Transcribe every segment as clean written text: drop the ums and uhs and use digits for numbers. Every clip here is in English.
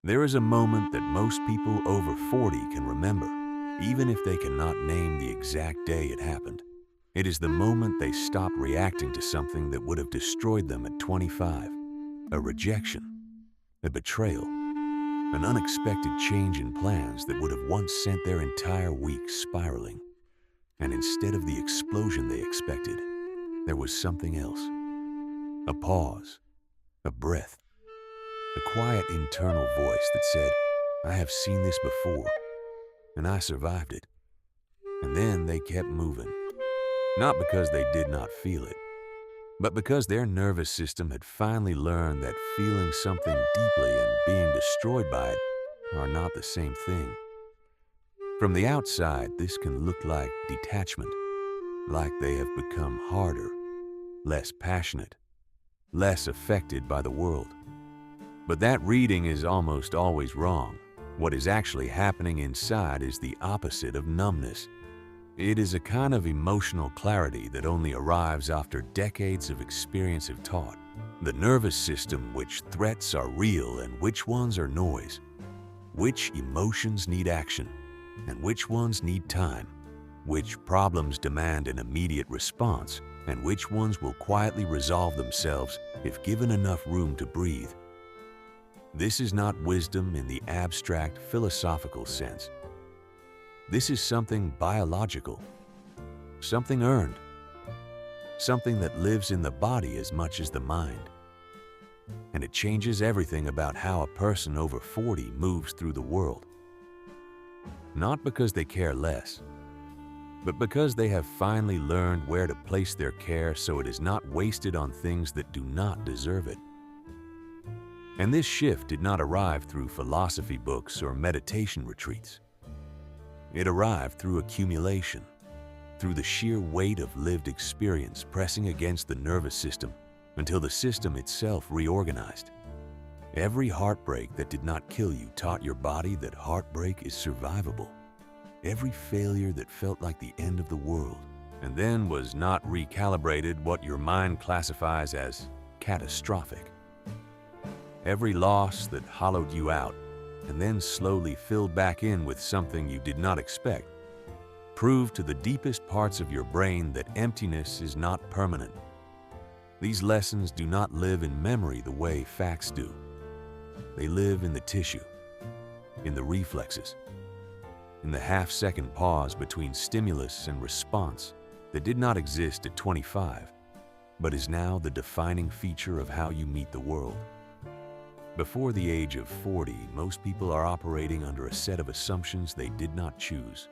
There is a moment that most people over 40 can remember, even if they cannot name the exact day it happened. It is the moment they stop reacting to something that would have destroyed them at 25. A rejection, a betrayal, an unexpected change in plans that would have once sent their entire week spiraling. And instead of the explosion they expected, there was something else. A pause, a breath, a quiet internal voice that said, "I have seen this before, and I survived it." And then they kept moving, not because they did not feel it, but because their nervous system had finally learned that feeling something deeply and being destroyed by it are not the same thing. From the outside, this can look like detachment, like they have become harder, less passionate, less affected by the world. But that reading is almost always wrong. What is actually happening inside is the opposite of numbness. It is a kind of emotional clarity that only arrives after decades of experience have taught the nervous system which threats are real and which ones are noise, which emotions need action and which ones need time, which problems demand an immediate response and which ones will quietly resolve themselves if given enough room to breathe. This is not wisdom in the abstract philosophical sense. This is something biological, something earned, something that lives in the body as much as the mind. And it changes everything about how a person over 40 moves through the world. Not because they care less, but because they have finally learned where to place their care so it is not wasted on things that do not deserve it. And this shift did not arrive through philosophy books or meditation retreats. It arrived through accumulation, through the sheer weight of lived experience pressing against the nervous system until the system itself reorganized. Every heartbreak that did not kill you taught your body that heartbreak is survivable. Every failure that felt like the end of the world and then was not recalibrated what your mind classifies as catastrophic. Every loss that hollowed you out and then slowly filled back in with something you did not expect proved to the deepest parts of your brain that emptiness is not permanent. These lessons do not live in memory the way facts do. They live in the tissue, in the reflexes, in the half-second pause between stimulus and response that did not exist at 25, but is now the defining feature of how you meet the world. Before the age of 40, most people are operating under a set of assumptions they did not choose.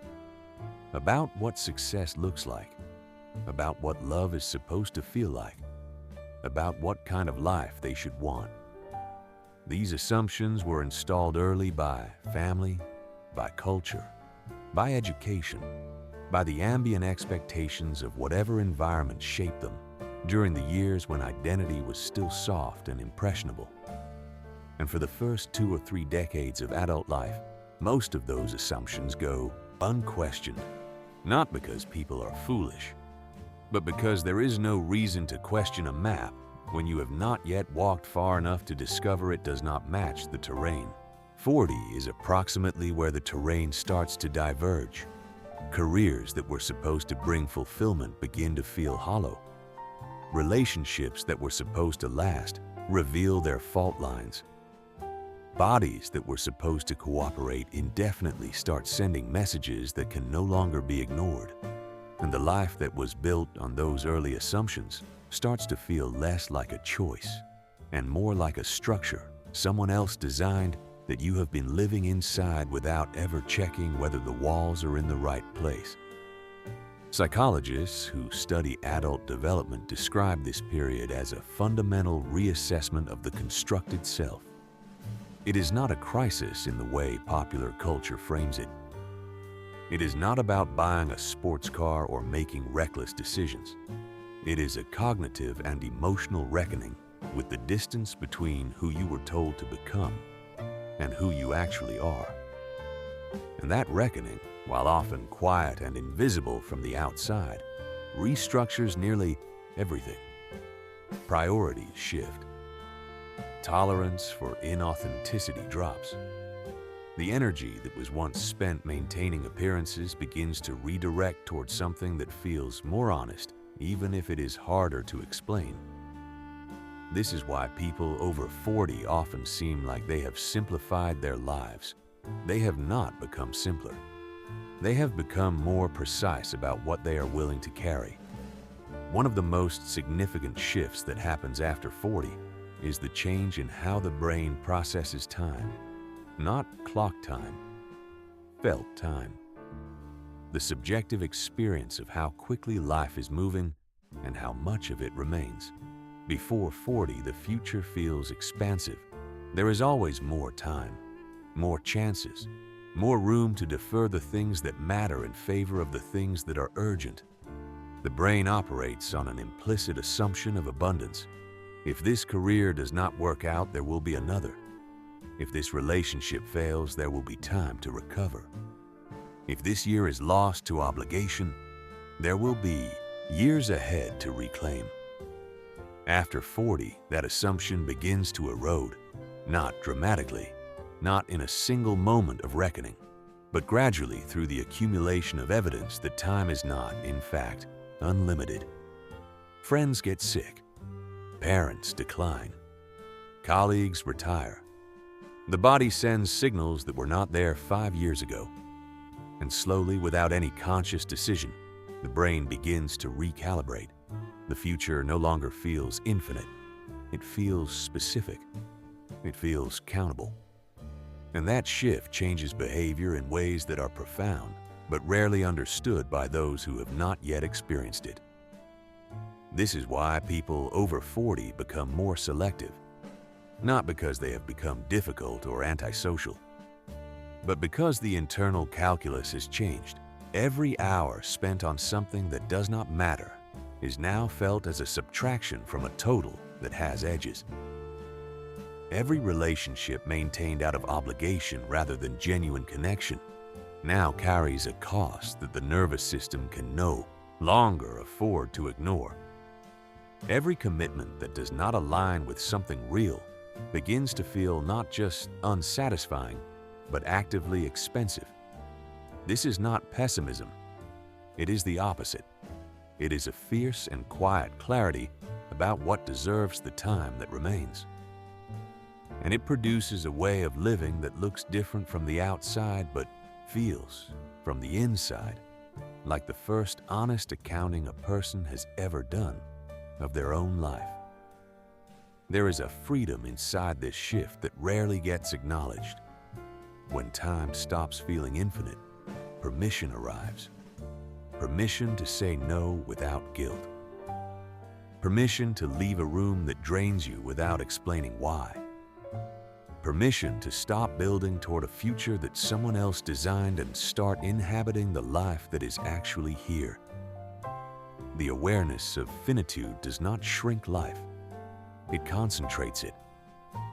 About what success looks like, about what love is supposed to feel like, about what kind of life they should want. These assumptions were installed early by family, by culture, by education, by the ambient expectations of whatever environment shaped them during the years when identity was still soft and impressionable. And for the first 2 or 3 decades of adult life, most of those assumptions go unquestioned, not because people are foolish, but because there is no reason to question a map when you have not yet walked far enough to discover it does not match the terrain. 40 is approximately where the terrain starts to diverge. Careers that were supposed to bring fulfillment begin to feel hollow. Relationships that were supposed to last reveal their fault lines. Bodies that were supposed to cooperate indefinitely start sending messages that can no longer be ignored. And the life that was built on those early assumptions starts to feel less like a choice and more like a structure someone else designed that you have been living inside without ever checking whether the walls are in the right place. Psychologists who study adult development describe this period as a fundamental reassessment of the constructed self. It is not a crisis in the way popular culture frames it. It is not about buying a sports car or making reckless decisions. It is a cognitive and emotional reckoning with the distance between who you were told to become and who you actually are. And that reckoning, while often quiet and invisible from the outside, restructures nearly everything. Priorities shift. Tolerance for inauthenticity drops. The energy that was once spent maintaining appearances begins to redirect towards something that feels more honest, even if it is harder to explain. This is why people over 40 often seem like they have simplified their lives. They have not become simpler. They have become more precise about what they are willing to carry. One of the most significant shifts that happens after 40 is the change in how the brain processes time. Not clock time, felt time. The subjective experience of how quickly life is moving and how much of it remains. Before 40, the future feels expansive. There is always more time, more chances, more room to defer the things that matter in favor of the things that are urgent. The brain operates on an implicit assumption of abundance. If this career does not work out, there will be another. If this relationship fails, there will be time to recover. If this year is lost to obligation, there will be years ahead to reclaim. After 40, that assumption begins to erode, not dramatically, not in a single moment of reckoning, but gradually through the accumulation of evidence that time is not, in fact, unlimited. Friends get sick, parents decline, colleagues retire. The body sends signals that were not there 5 years ago, and slowly, without any conscious decision, the brain begins to recalibrate. The future no longer feels infinite. It feels specific. It feels countable. And that shift changes behavior in ways that are profound, but rarely understood by those who have not yet experienced it. This is why people over 40 become more selective, not because they have become difficult or antisocial, but because the internal calculus has changed. Every hour spent on something that does not matter is now felt as a subtraction from a total that has edges. Every relationship maintained out of obligation rather than genuine connection now carries a cost that the nervous system can no longer afford to ignore. Every commitment that does not align with something real begins to feel not just unsatisfying, but actively expensive. This is not pessimism. It is the opposite. It is a fierce and quiet clarity about what deserves the time that remains. And it produces a way of living that looks different from the outside but feels, from the inside, like the first honest accounting a person has ever done of their own life. There is a freedom inside this shift that rarely gets acknowledged. When time stops feeling infinite, permission arrives. Permission to say no without guilt. Permission to leave a room that drains you without explaining why. Permission to stop building toward a future that someone else designed and start inhabiting the life that is actually here. The awareness of finitude does not shrink life. It concentrates it.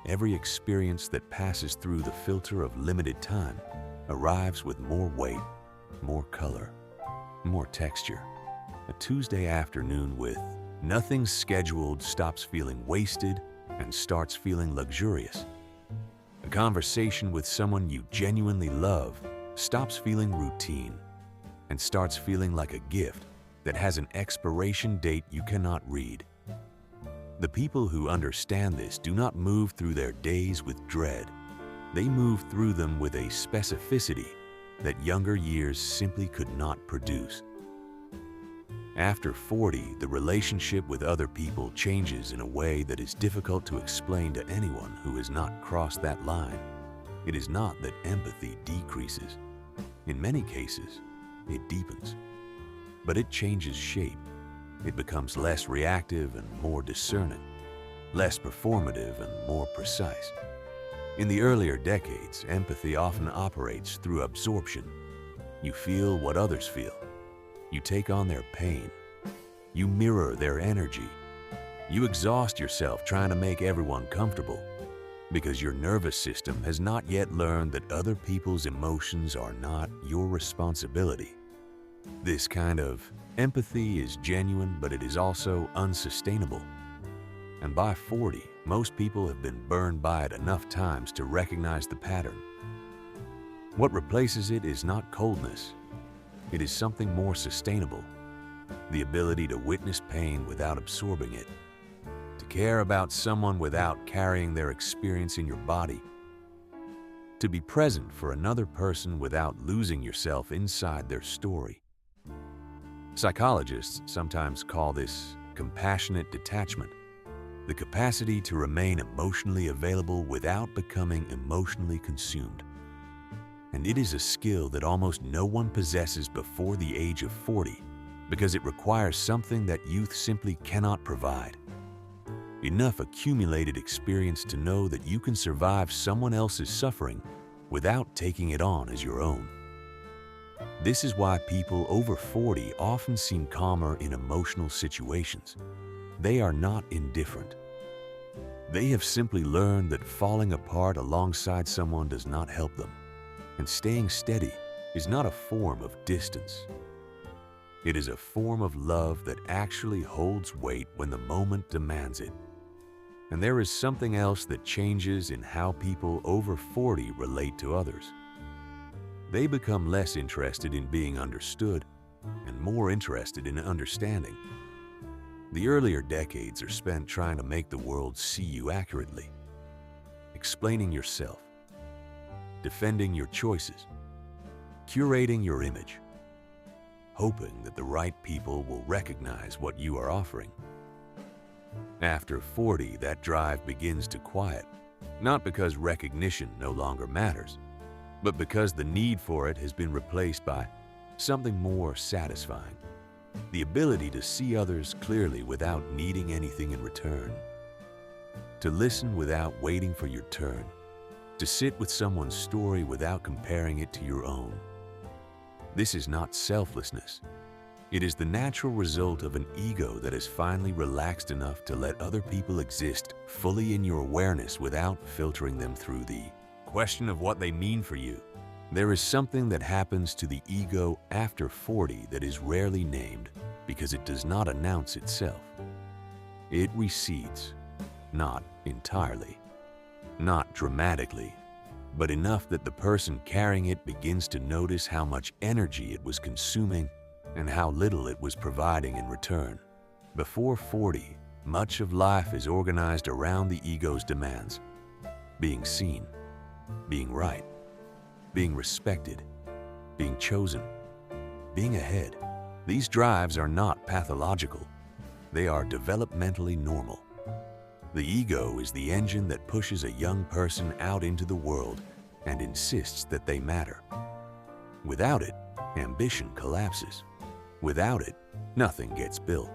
Every experience that passes through the filter of limited time arrives with more weight, more color, more texture. A Tuesday afternoon with nothing scheduled stops feeling wasted and starts feeling luxurious. A conversation with someone you genuinely love stops feeling routine and starts feeling like a gift that has an expiration date you cannot read. The people who understand this do not move through their days with dread. They move through them with a specificity that younger years simply could not produce. After 40, the relationship with other people changes in a way that is difficult to explain to anyone who has not crossed that line. It is not that empathy decreases. In many cases, it deepens. But it changes shape. It becomes less reactive and more discerning, less performative and more precise. In the earlier decades, empathy often operates through absorption. You feel what others feel. You take on their pain. You mirror their energy. You exhaust yourself trying to make everyone comfortable because your nervous system has not yet learned that other people's emotions are not your responsibility. This kind of empathy is genuine, but it is also unsustainable. And by 40, Most people have been burned by it enough times to recognize the pattern. What replaces it is not coldness. It is something more sustainable. The ability to witness pain without absorbing it. To care about someone without carrying their experience in your body. To be present for another person without losing yourself inside their story. Psychologists sometimes call this compassionate detachment, the capacity to remain emotionally available without becoming emotionally consumed. And it is a skill that almost no one possesses before the age of 40 because it requires something that youth simply cannot provide. Enough accumulated experience to know that you can survive someone else's suffering without taking it on as your own. This is why people over 40 often seem calmer in emotional situations. They are not indifferent. They have simply learned that falling apart alongside someone does not help them, and staying steady is not a form of distance. It is a form of love that actually holds weight when the moment demands it. And there is something else that changes in how people over 40 relate to others. They become less interested in being understood and more interested in understanding. The earlier decades are spent trying to make the world see you accurately, explaining yourself, defending your choices, curating your image, hoping that the right people will recognize what you are offering. After 40, that drive begins to quiet, not because recognition no longer matters, but because the need for it has been replaced by something more satisfying. The ability to see others clearly without needing anything in return. To listen without waiting for your turn. To sit with someone's story without comparing it to your own. This is not selflessness. It is the natural result of an ego that has finally relaxed enough to let other people exist fully in your awareness without filtering them through the question of what they mean for you. There is something that happens to the ego after 40 that is rarely named because it does not announce itself. It recedes, not entirely, not dramatically, but enough that the person carrying it begins to notice how much energy it was consuming and how little it was providing in return. Before 40, much of life is organized around the ego's demands. Being seen, being right, being respected, being chosen, being ahead. These drives are not pathological. They are developmentally normal. The ego is the engine that pushes a young person out into the world and insists that they matter. Without it, ambition collapses. Without it, nothing gets built.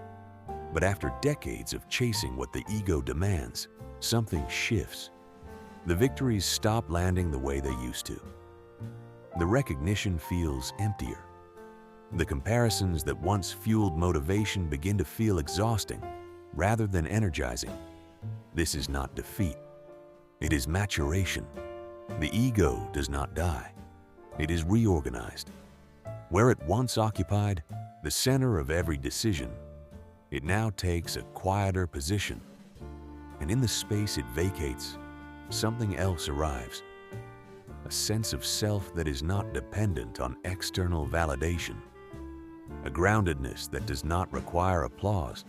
But after decades of chasing what the ego demands, something shifts. The victories stop landing the way they used to. The recognition feels emptier. The comparisons that once fueled motivation begin to feel exhausting rather than energizing. This is not defeat. It is maturation. The ego does not die. It is reorganized. Where it once occupied the center of every decision, it now takes a quieter position. And in the space it vacates, something else arrives. A sense of self that is not dependent on external validation. A groundedness that does not require applause.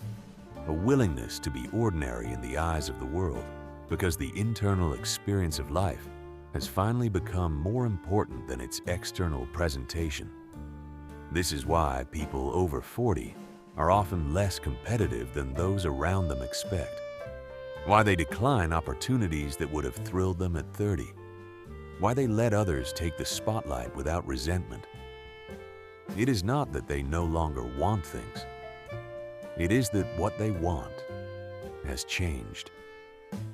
A willingness to be ordinary in the eyes of the world, because the internal experience of life has finally become more important than its external presentation. This is why people over 40 are often less competitive than those around them expect. Why they decline opportunities that would have thrilled them at 30. Why they let others take the spotlight without resentment. It is not that they no longer want things. It is that what they want has changed,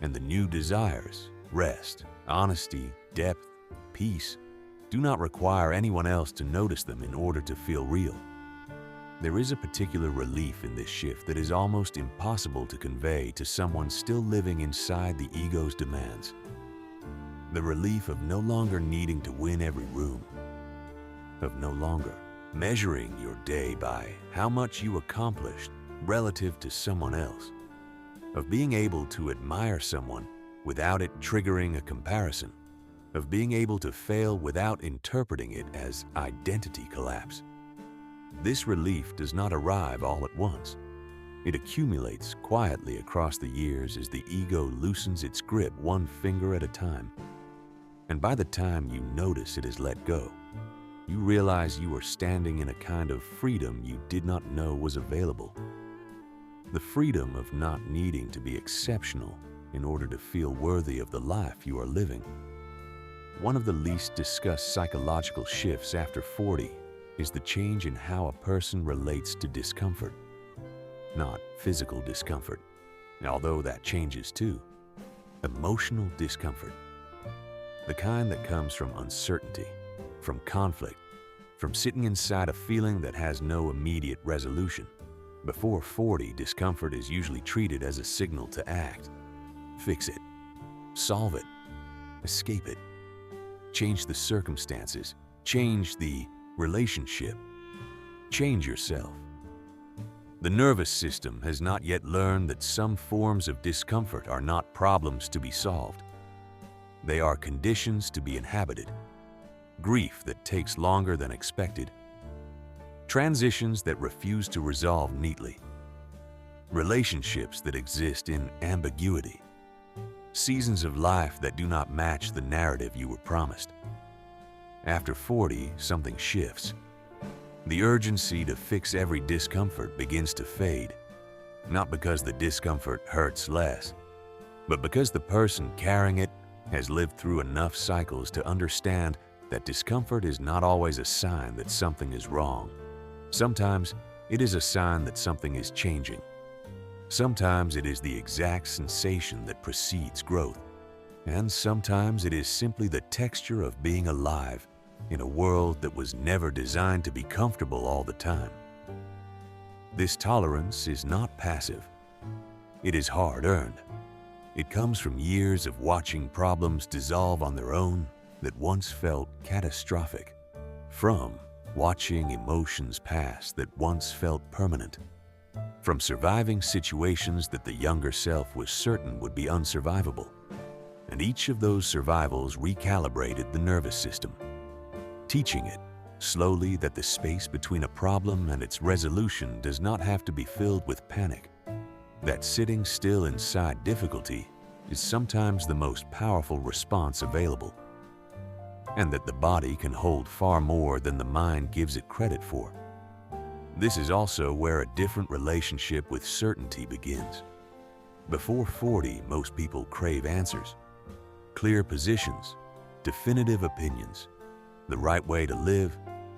and the new desires, rest, honesty, depth, peace, do not require anyone else to notice them in order to feel real. There is a particular relief in this shift that is almost impossible to convey to someone still living inside the ego's demands. The relief of no longer needing to win every room, of no longer measuring your day by how much you accomplished relative to someone else. of being able to admire someone without it triggering a comparison, of being able to fail without interpreting it as identity collapse. This relief does not arrive all at once. It accumulates quietly across the years as the ego loosens its grip one finger at a time. And by the time you notice it has let go, you realize you are standing in a kind of freedom you did not know was available. The freedom of not needing to be exceptional in order to feel worthy of the life you are living. One of the least discussed psychological shifts after 40 is the change in how a person relates to discomfort. Not physical discomfort, although that changes too. Emotional discomfort. The kind that comes from uncertainty, from conflict, from sitting inside a feeling that has no immediate resolution. Before 40, discomfort is usually treated as a signal to act. Fix it, solve it, escape it, change the circumstances, change the relationship, change yourself. The nervous system has not yet learned that some forms of discomfort are not problems to be solved. They are conditions to be inhabited, grief that takes longer than expected, transitions that refuse to resolve neatly, relationships that exist in ambiguity, seasons of life that do not match the narrative you were promised. After 40, something shifts. The urgency to fix every discomfort begins to fade, not because the discomfort hurts less, but because the person carrying it has lived through enough cycles to understand that discomfort is not always a sign that something is wrong. Sometimes it is a sign that something is changing. Sometimes it is the exact sensation that precedes growth. And sometimes it is simply the texture of being alive in a world that was never designed to be comfortable all the time. This tolerance is not passive. It is hard-earned. It comes from years of watching problems dissolve on their own that once felt catastrophic, from watching emotions pass that once felt permanent, from surviving situations that the younger self was certain would be unsurvivable. And each of those survivals recalibrated the nervous system, teaching it slowly that the space between a problem and its resolution does not have to be filled with panic, that sitting still inside difficulty is sometimes the most powerful response available, and that the body can hold far more than the mind gives it credit for. This is also where a different relationship with certainty begins. Before 40, most people crave answers, clear positions, definitive opinions, the right way to live,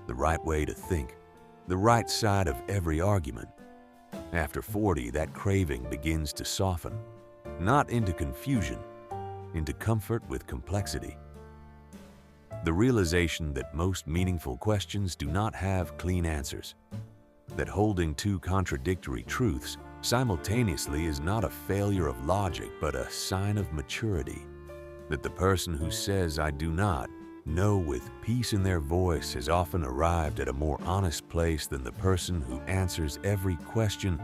the right way to think, the right side of every argument. After 40, that craving begins to soften, not into confusion, into comfort with complexity. The realization that most meaningful questions do not have clean answers, that holding two contradictory truths simultaneously is not a failure of logic but a sign of maturity, that the person who says "I do not" know with peace in their voice has often arrived at a more honest place than the person who answers every question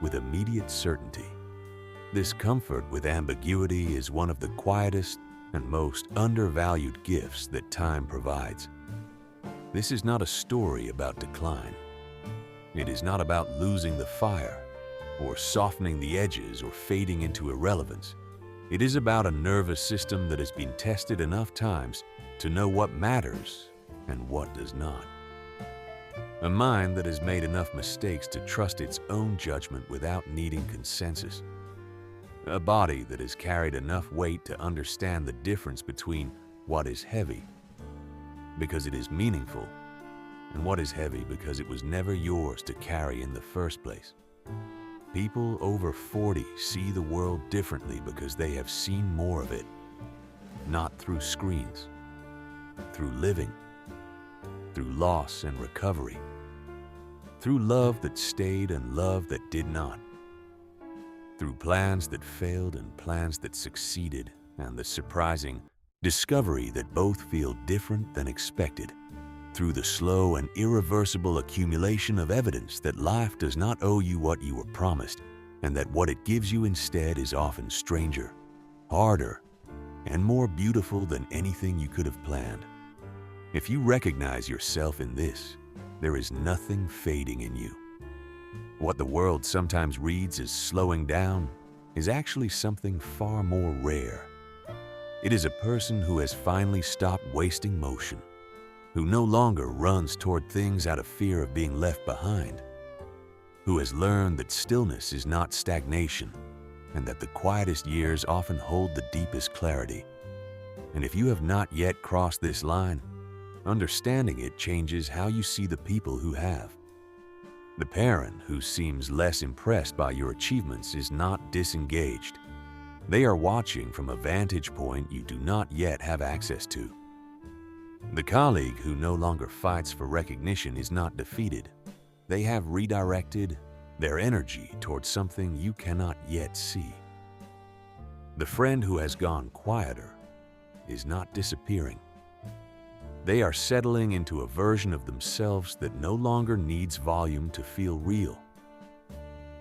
with immediate certainty. This comfort with ambiguity is one of the quietest and most undervalued gifts that time provides. This is not a story about decline. It is not about losing the fire, or softening the edges, or fading into irrelevance. It is about a nervous system that has been tested enough times to know what matters and what does not. A mind that has made enough mistakes to trust its own judgment without needing consensus. A body that has carried enough weight to understand the difference between what is heavy because it is meaningful and what is heavy because it was never yours to carry in the first place. People over 40 see the world differently because they have seen more of it, not through screens, through living, through loss and recovery, through love that stayed and love that did not, through plans that failed and plans that succeeded, and the surprising discovery that both feel different than expected, through the slow and irreversible accumulation of evidence that life does not owe you what you were promised, and that what it gives you instead is often stranger, harder, and more beautiful than anything you could have planned. If you recognize yourself in this, there is nothing fading in you. What the world sometimes reads as slowing down is actually something far more rare. It is a person who has finally stopped wasting motion, who no longer runs toward things out of fear of being left behind, who has learned that stillness is not stagnation, and that the quietest years often hold the deepest clarity. And if you have not yet crossed this line, understanding it changes how you see the people who have. The parent who seems less impressed by your achievements is not disengaged. They are watching from a vantage point you do not yet have access to. The colleague who no longer fights for recognition is not defeated. They have redirected their energy towards something you cannot yet see. The friend who has gone quieter is not disappearing. They are settling into a version of themselves that no longer needs volume to feel real.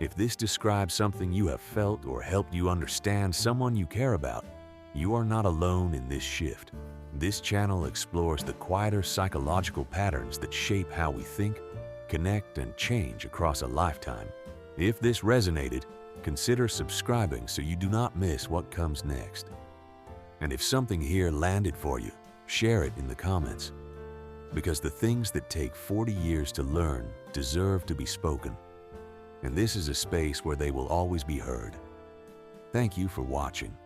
If this describes something you have felt or helped you understand someone you care about, you are not alone in this shift. This channel explores the quieter psychological patterns that shape how we think, connect, and change across a lifetime. If this resonated, consider subscribing so you do not miss what comes next. And if something here landed for you, share it in the comments, because the things that take 40 years to learn deserve to be spoken, and this is a space where they will always be heard. Thank you for watching.